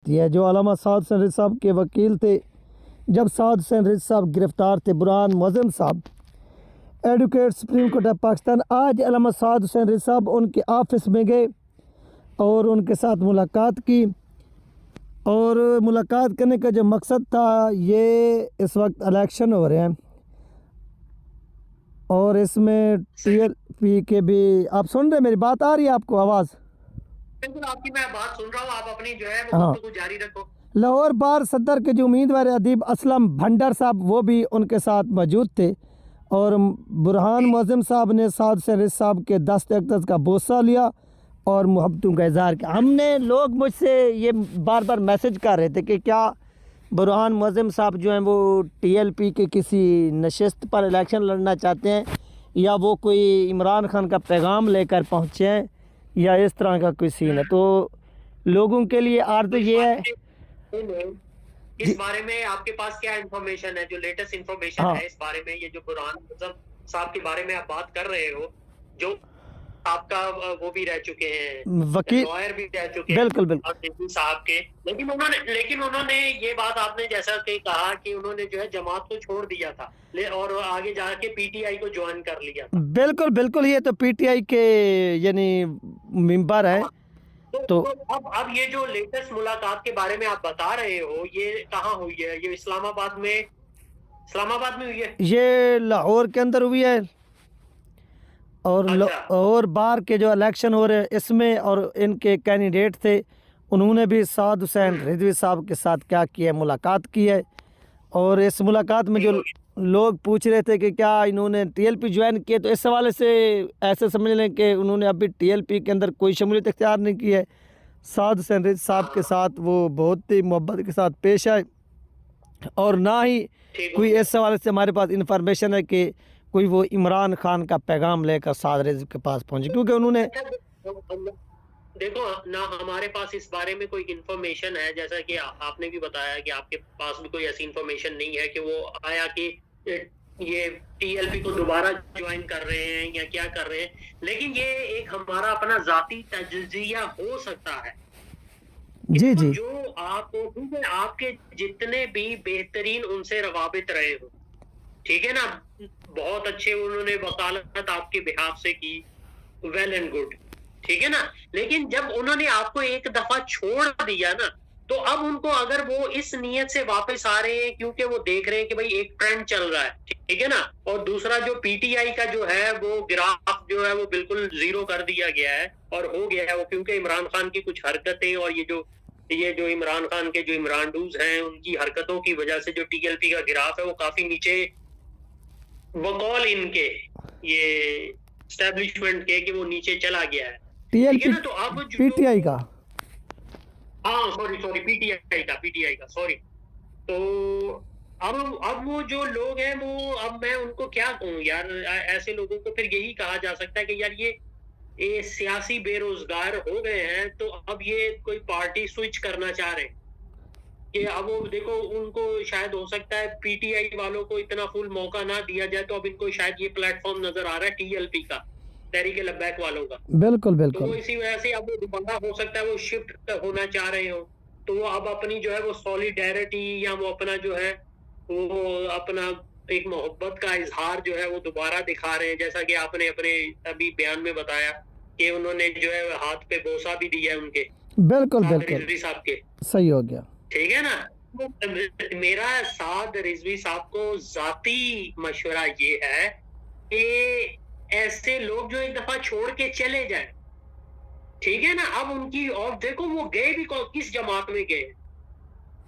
जाती है। जो अल्लामा साद हुसैन रिज़वी साहब के वकील थे, जब साद हुसैन रिज़वी साहब गिरफ़्तार थे, बुरहान मुअज़्ज़म साहब advocate supreme court of Pakistan, आज अल्लामा साद हुसैन रिज़वी साहब उनके ऑफिस में गए और उनके साथ मुलाकात की। और मुलाकात करने का जो मकसद था, ये इस वक्त इलेक्शन हो रहे हैं और इसमें टीएलपी के भी, आप सुन रहे, मेरी बात आ रही है आपको आवाज़? बिल्कुल आपकी मैं बात सुन रहा हूँ, आप अपनी जो है हाँ, वो जारी रखो। लाहौर बार सदर के जो उम्मीदवार अदीब असलम भंडर साहब, वो भी उनके साथ मौजूद थे और बुरहान मुअज़्ज़म साहब ने साद हुसैन रिज़वी साहब के दस्त अक़दस का बोसा लिया और मोहब्बतों का इज़हार किया। हमने, लोग मुझसे ये बार बार मैसेज कर रहे थे कि क्या बुरहान मुअज़्ज़म साहब जो हैं वो टीएलपी के किसी नशिस्त पर इलेक्शन लड़ना चाहते हैं, या वो कोई इमरान खान का पैगाम लेकर पहुँचे हैं, या इस तरह का कोई सीन है। तो लोगों के लिए अर्ज़ ये है, इस बारे में आपके पास क्या इंफॉर्मेशन है, जो लेटेस्ट इंफॉर्मेशन हाँ, है इस बारे में, ये जो बुरहान मुअज़्ज़म साहब के बारे में आप बात कर रहे हो, जो आपका वो भी रह चुके हैं, वकील, लॉयर भी रह चुके हैं बिल्कुल बिल्कुल, रिज़वी साहब के, लेकिन उन्होंने ये बात, आपने जैसा कि कहा कि उन्होंने जो है जमात को छोड़ दिया था और आगे जाके पीटीआई को ज्वाइन कर लिया था। बिल्कुल बिल्कुल, ये तो पीटीआई के यानी मेंबर है। हाँ, तो अब ये जो लेटेस्ट मुलाकात के बारे में आप बता रहे हो, ये कहाँ हुई है? ये इस्लामाबाद में हुई है? ये लाहौर के अंदर हुई है और अच्छा। और बाहर के जो इलेक्शन हो रहे हैं इसमें, और इनके कैंडिडेट थे, उन्होंने भी साद हुसैन रिज़वी साहब के साथ क्या किया, मुलाकात की है। और इस मुलाकात में जो लोग पूछ रहे थे कि क्या इन्होंने टीएलपी ज्वाइन किए, तो इस हवाले से ऐसे समझ लें कि उन्होंने अभी टीएलपी के अंदर कोई शमूलियत इख्तियार नहीं की है। साद हुसैन रिज़वी साहब के साथ वो बहुत ही मोहब्बत के साथ पेश आए और ना ही कोई इस हवाले से हमारे पास इंफॉर्मेशन है कि कोई वो इमरान खान का पैगाम लेकर साद रिज़वी के पास पहुंचे, क्योंकि उन्होंने, देखो ना, हमारे पास इस बारे में कोई इंफॉर्मेशन है, जैसा कि आपने भी बताया कि आपके पास भी कोई ऐसी इंफॉर्मेशन नहीं है कि वो आया कि ये टीएलपी को दोबारा ज्वाइन कर रहे हैं या क्या कर रहे हैं, लेकिन ये एक हमारा अपना जाती तजज़िया हो सकता है। जी जी, जो आपके जितने भी बेहतरीन उनसे रवाबित रहे हो, ठीक है ना, बहुत अच्छे उन्होंने वकालत आपके बिहाफ से की, वेल एंड गुड, ठीक है ना, लेकिन जब उन्होंने आपको एक दफा छोड़ दिया ना, तो अब उनको, अगर वो इस नियत से वापस आ रहे हैं क्योंकि वो देख रहे हैं कि भाई एक ट्रेंड चल रहा है, ठीक है ना, और दूसरा जो पीटीआई का जो है वो ग्राफ जो है वो बिल्कुल जीरो कर दिया गया है और हो गया है वो, क्योंकि इमरान खान की कुछ हरकतें और ये जो इमरान खान के जो इमरानडूज हैं उनकी हरकतों की वजह से जो टीएलपी का ग्राफ है वो काफी नीचे, बकौल इनके ये एस्टेब्लिशमेंट के, कि वो नीचे चला गया है, ठीक है टीएलपी, ना। तो अब पीटीआई का, हाँ सॉरी पीटीआई का सॉरी। तो अब वो जो लोग हैं वो, अब मैं उनको क्या कहूँ यार, ऐसे लोगों को फिर यही कहा जा सकता है कि यार ये सियासी बेरोजगार हो गए हैं, तो अब ये कोई पार्टी स्विच करना चाह रहे हैं कि अब वो देखो, उनको शायद हो सकता है पीटीआई वालों को इतना फुल मौका ना दिया जाए, तो अब इनको शायद ये प्लेटफॉर्म नजर आ रहा है टीएलपी का, तहरीक लब्बैक वालों का, बिल्कुल तो बिल्कुल, वो इसी वजह से अब वो दोबारा हो सकता है वो शिफ्ट होना चाह रहे हो, तो वो अब अपनी जो है वो सॉलिडेरिटी या वो अपना जो है वो अपना एक मोहब्बत का इजहार जो है वो दोबारा दिखा रहे हैं, जैसा कि आपने अपने अभी बयान में बताया कि उन्होंने जो है हाथ पे बोसा भी दिया है उनके, बिल्कुल साद बिल्कुल, रिजवी साहब के, सही हो गया। ठीक है ना। तो मेरा साद रिजवी साहब को जाती मशवरा ये है कि ऐसे लोग जो एक दफा छोड़ के चले जाए, ठीक है ना, अब उनकी, और देखो वो गए भी किस जमात में गए,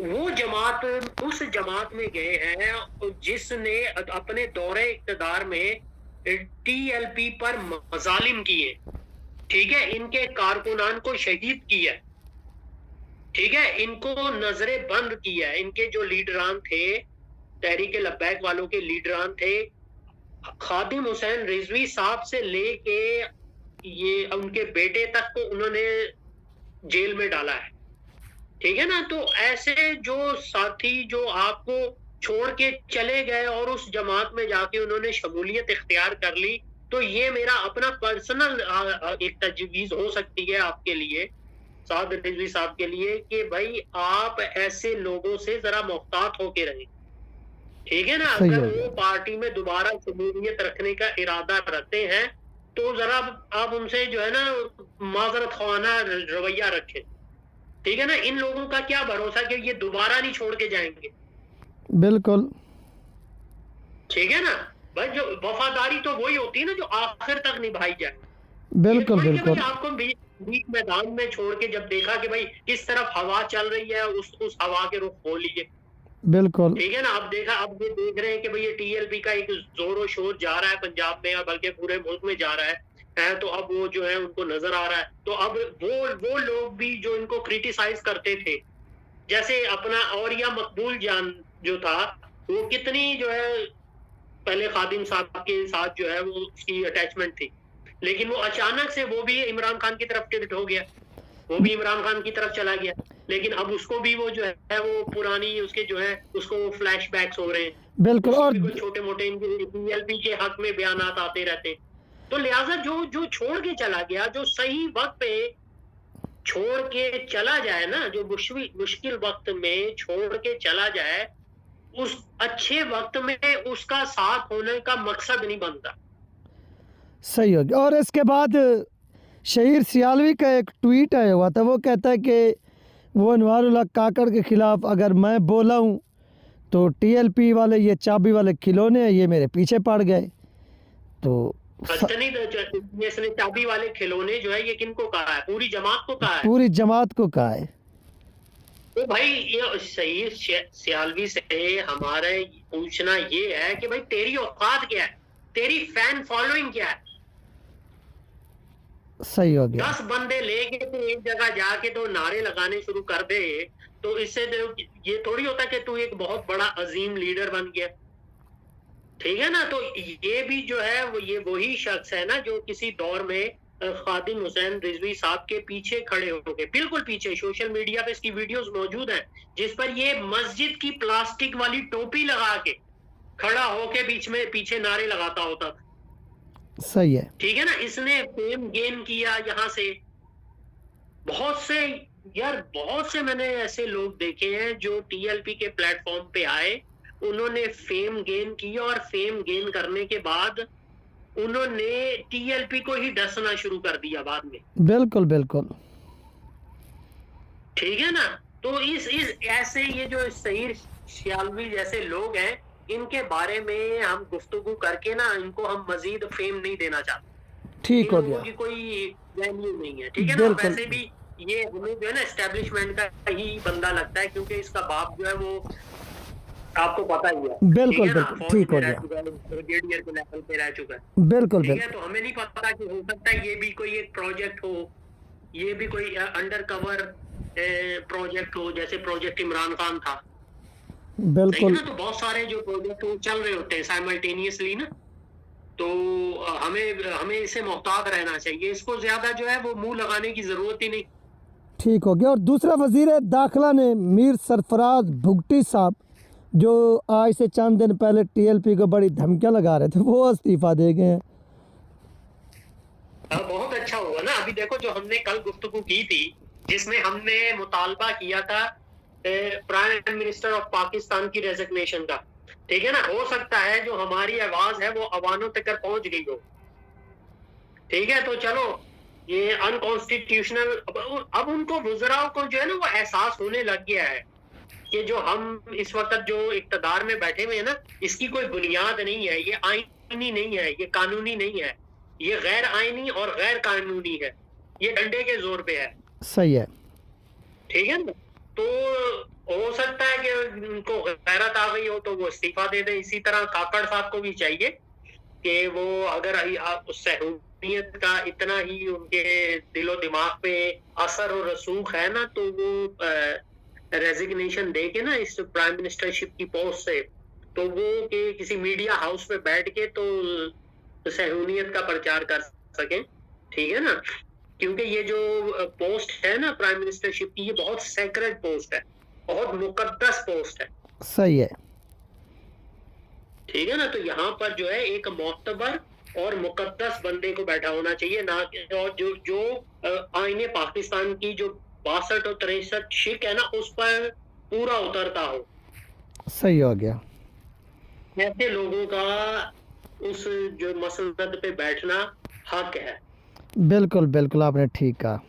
वो जमात उस जमात में गए हैं जिसने अपने दौरे इक़्तिदार में टीएलपी पर मजालिम किए, ठीक है, इनके कारकुनान को शहीद किया, ठीक है, इनको नजरे बंद किया, इनके जो लीडरान थे, तहरीक लब्बैक वालों के लीडरान थे, खादिम हुसैन रिजवी साहब से लेके ये उनके बेटे तक को उन्होंने जेल में डाला है, ठीक है ना। तो ऐसे जो साथी जो आपको छोड़ के चले गए और उस जमात में जाके उन्होंने शमूलियत इख्तियार कर ली, तो ये मेरा अपना पर्सनल एक तजवीज़ हो सकती है आपके लिए, साद रिजवी साहब के लिए कि भाई आप ऐसे लोगों से जरा मुहतात होके रहें, ठीक है ना। सही अगर हो गया। वो पार्टी में दोबारा शमूलियत रखने का इरादा रखते हैं तो जरा आप उनसे जो है ना माजरत ख्वाना रवैया रखें, ठीक है ना। इन लोगों का क्या भरोसा कि ये दोबारा नहीं छोड़ के जाएंगे, बिल्कुल ठीक है ना। भाई जो वफादारी तो वही होती है ना जो आखिर तक निभाई जाए। ये बिल्कुल थोड़ी कि भाई बिल्कुल आपको बीच मैदान में छोड़ के जब देखा कि भाई किस तरफ हवा चल रही है उस हवा के रुख हो लीजिए, बिल्कुल ठीक है ना। अब ये देख रहे हैं कि भाई ये टीएलपी का एक जोरों शोर जा रहा है पंजाब में और बल्कि पूरे मुल्क में जा रहा है, तो अब वो जो है उनको नजर आ रहा है। तो अब वो लोग भी जो इनको क्रिटिसाइज करते थे, जैसे अपना औरिया मकबूल जान जो था, वो कितनी जो है पहले खादिम साहब के साथ जो है वो उसकी अटैचमेंट थी, लेकिन वो अचानक से वो भी इमरान खान की तरफ टिल्ट हो गया, वो भी इमरान खान की तरफ चला गया। लेकिन अब उसको भी वो जो है वो पुरानी उसके जो है उसको फ्लैशबैक्स हो रहे हैं, बिल्कुल। उसको और भी कुछ छोटे मोटे टीएलपी के हक में बयानात आते रहते हैं। तो लिहाजा जो छोड़ के चला गया, जो सही वक्त पे छोड़ के चला जाए ना, जो मुश्किल वक्त में छोड़ के चला जाए, उस अच्छे वक्त में उसका साथ होने का मकसद नहीं बनता। सही हो गया। और इसके बाद शहीर सियालवी का एक ट्वीट आया हुआ था, वो कहता है कि वो अनवारुल्लाह काकड़ के ख़िलाफ़ अगर मैं बोला हूँ तो टीएलपी वाले ये चाबी वाले खिलौने हैं, ये मेरे पीछे पड़ गए। तो अच्छा नहीं, तो इसने चाबी वाले खिलौने जो है ये किनको कहा है? पूरी जमात को कहा है? पूरी जमात को कहा है। तो भाई ये शहीद सियालवी से हमारे पूछना ये है कि भाई तेरी औकात क्या है, तेरी फैन फॉलोइंग क्या है? सही हो गया। 10 बंदे लेके तो एक जगह जाके तो नारे लगाने शुरू कर दे, तो इससे ये थोड़ी होता कि तू एक बहुत बड़ा अजीम लीडर बन गया, ठीक है ना। तो ये भी जो है वो ये वही शख्स है ना जो किसी दौर में खादिम हुसैन रिजवी साहब के पीछे खड़े हो गए, बिल्कुल पीछे। सोशल मीडिया पे इसकी वीडियोस मौजूद हैं जिस पर ये मस्जिद की प्लास्टिक वाली टोपी लगा के खड़ा होके बीच में पीछे नारे लगाता होता था, सही है। ठीक है ना। इसने फेम गेन किया यहाँ से। बहुत से मैंने ऐसे लोग देखे हैं जो टीएलपी के प्लेटफॉर्म पे आए, उन्होंने फेम गेन किया और फेम गेन करने के बाद उन्होंने टीएलपी को ही डसना शुरू कर दिया बाद में। बिल्कुल बिल्कुल ठीक है ना। तो इस ऐसे ये जो शहीद सियालवी जैसे लोग हैं, इनके बारे में हम गुफ्तगू करके ना इनको हम मजीद फेम नहीं देना चाहते। ठीक हो इन लोगों गया। की कोई वैल्यू नहीं है, ठीक है ना। बिल्कुल वैसे भी ये हमें जो है ना एस्टेब्लिशमेंट का ही बंदा लगता है, क्योंकि इसका बाप जो है वो आपको पता ही है, बिल्कुल ठीक है ना, बिल्कुल फौज ठीक में हो रह गया। चुका है, ब्रिगेडियर के लेवल पे रह चुका है, बिल्कुल ठीक है। बिल्कुल तो हमें नहीं पता कि हो सकता है ये भी कोई एक प्रोजेक्ट हो, ये भी कोई अंडर कवर प्रोजेक्ट हो, जैसे प्रोजेक्ट इमरान खान था, सही है बिल्कुल ना। तो बहुत सारे जो प्रोजेक्ट चल रहे होते हैं साइमल्टेनियसली ना, तो हमें इसे मोहतात रहना चाहिए, इसको ज्यादा जो है वो मुंह लगाने की जरूरत ही नहीं। ठीक हो गया। और दूसरा वजीर दाखिला ने मीर सरफराज भुगटी साहब, जो आज से चंद दिन पहले टीएलपी को बड़ी धमकियां लगा रहे थे, वो इस्तीफा दे गए हैं। बहुत अच्छा हुआ ना। अभी देखो जो हमने कल गुफ्तगू की थी जिसमें हमने मुतालबा किया था प्राइम मिनिस्टर ऑफ पाकिस्तान की रेजिग्नेशन का, ठीक है ना। हो सकता है जो हमारी आवाज है वो अवानों तक पहुंच गई हो, ठीक है। तो चलो ये अनकॉन्स्टिट्यूशनल, अब उनको वुज़राओं को जो है ना वो एहसास होने लग गया है कि जो हम इस वक्त जो इक़्तिदार में बैठे हुए हैं ना, इसकी कोई बुनियाद नहीं है, ये आईनी नहीं है, ये कानूनी नहीं है, ये गैर आईनी और गैर कानूनी है, ये डंडे के जोर पे है। सही है। ठीक है ना। तो हो सकता है कि उनको गैरत आ गई हो तो वो इस्तीफा दे दे। इसी तरह काकड़ साहब को भी चाहिए कि वो अगर सहूलियत का इतना ही उनके दिलो दिमाग पे असर और रसूख है ना, तो वो रेजिग्नेशन दे के ना इस प्राइम मिनिस्टरशिप की पोस्ट से, तो वो कि किसी मीडिया हाउस पे बैठ के तो सहूलियत का प्रचार कर सकें, ठीक है ना। क्योंकि ये जो पोस्ट है ना प्राइम मिनिस्टरशिप की, ये बहुत सेक्रेड पोस्ट है, बहुत मुकद्दस पोस्ट है। सही है। ठीक है ना। तो यहाँ पर जो है एक मोतबर और मुकद्दस बंदे को बैठा होना चाहिए ना, और जो आईने पाकिस्तान की जो 62 और 63 शिक है ना, उस पर पूरा उतरता हो। सही हो गया। ऐसे लोगों का उस जो मसनद पे बैठना हक है। बिल्कुल बिल्कुल, आपने ठीक कहा।